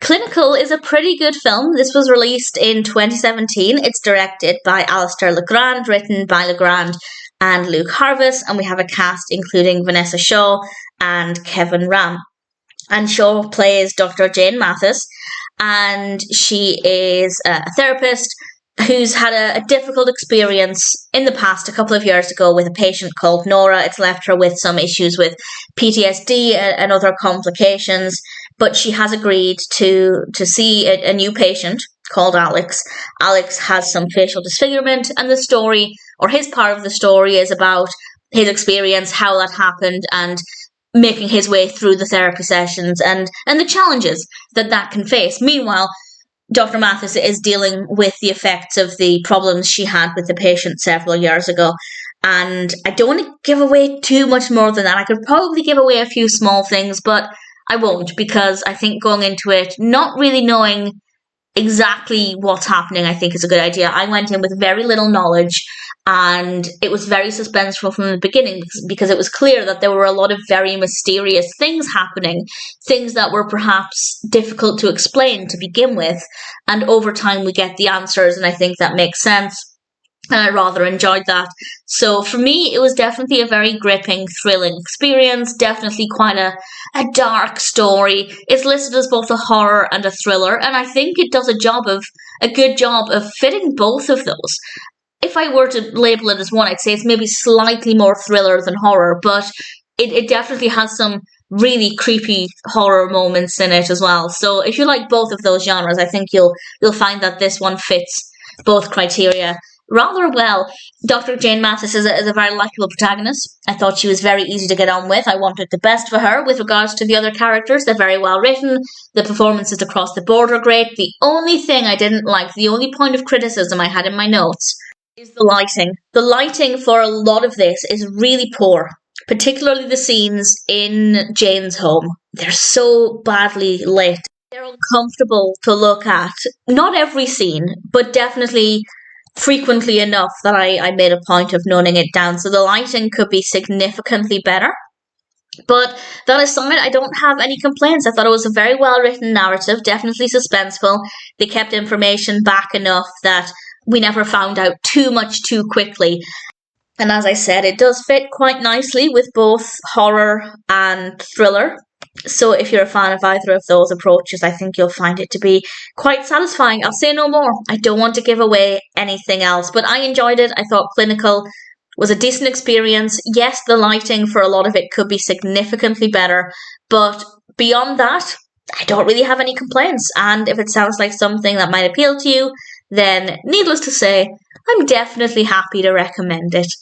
Clinical is a pretty good film. This was released in 2017. It's directed by Alistair Legrand, written by Legrand and Luke Harvis, and we have a cast including Vinessa and Kevin Rahm. And Shaw plays Dr. Jane Mathis, and she is a therapist who's had a difficult experience in the past, a couple of years ago, with a patient called Nora. It's left her with some issues with PTSD and other complications, but she has agreed to see a new patient called Alex. Alex has some facial disfigurement, and the story, or his part of the story, is about his experience, how that happened, and making his way through the therapy sessions and the challenges that can face. Meanwhile, Dr. Mathis is dealing with the effects of the problems she had with the patient several years ago. And I don't want to give away too much more than that. I could probably give away a few small things, but I won't, because I think going into it, not really knowing exactly what's happening, I think is a good idea. I went in with very little knowledge, and it was very suspenseful from the beginning because it was clear that there were a lot of very mysterious things happening, things that were perhaps difficult to explain to begin with, and over time we get the answers, and I think that makes sense. And I rather enjoyed that. So for me, it was definitely a very gripping, thrilling experience. Definitely quite a dark story. It's listed as both a horror and a thriller, and I think it does a good job of fitting both of those. If I were to label it as one, I'd say it's maybe slightly more thriller than horror, but it definitely has some really creepy horror moments in it as well. So if you like both of those genres, I think you'll find that this one fits both criteria rather well. Dr. Jane Mathis is a very likable protagonist. I thought she was very easy to get on with. I wanted the best for her. With regards to the other characters, they're very well written. The performances across the board are great. The only thing I didn't like, the only point of criticism I had in my notes, is the lighting. The lighting for a lot of this is really poor, particularly the scenes in Jane's home. They're so badly lit. They're uncomfortable to look at. Not every scene, but definitely frequently enough that I made a point of noting it down. So the lighting could be significantly better. But that aside, I don't have any complaints. I thought it was a very well-written narrative, definitely suspenseful. They kept information back enough that we never found out too much too quickly. And as I said, it does fit quite nicely with both horror and thriller. So if you're a fan of either of those approaches, I think you'll find it to be quite satisfying. I'll say no more. I don't want to give away anything else, but I enjoyed it. I thought Clinical was a decent experience. Yes, the lighting for a lot of it could be significantly better, but beyond that, I don't really have any complaints. And if it sounds like something that might appeal to you, then needless to say, I'm definitely happy to recommend it.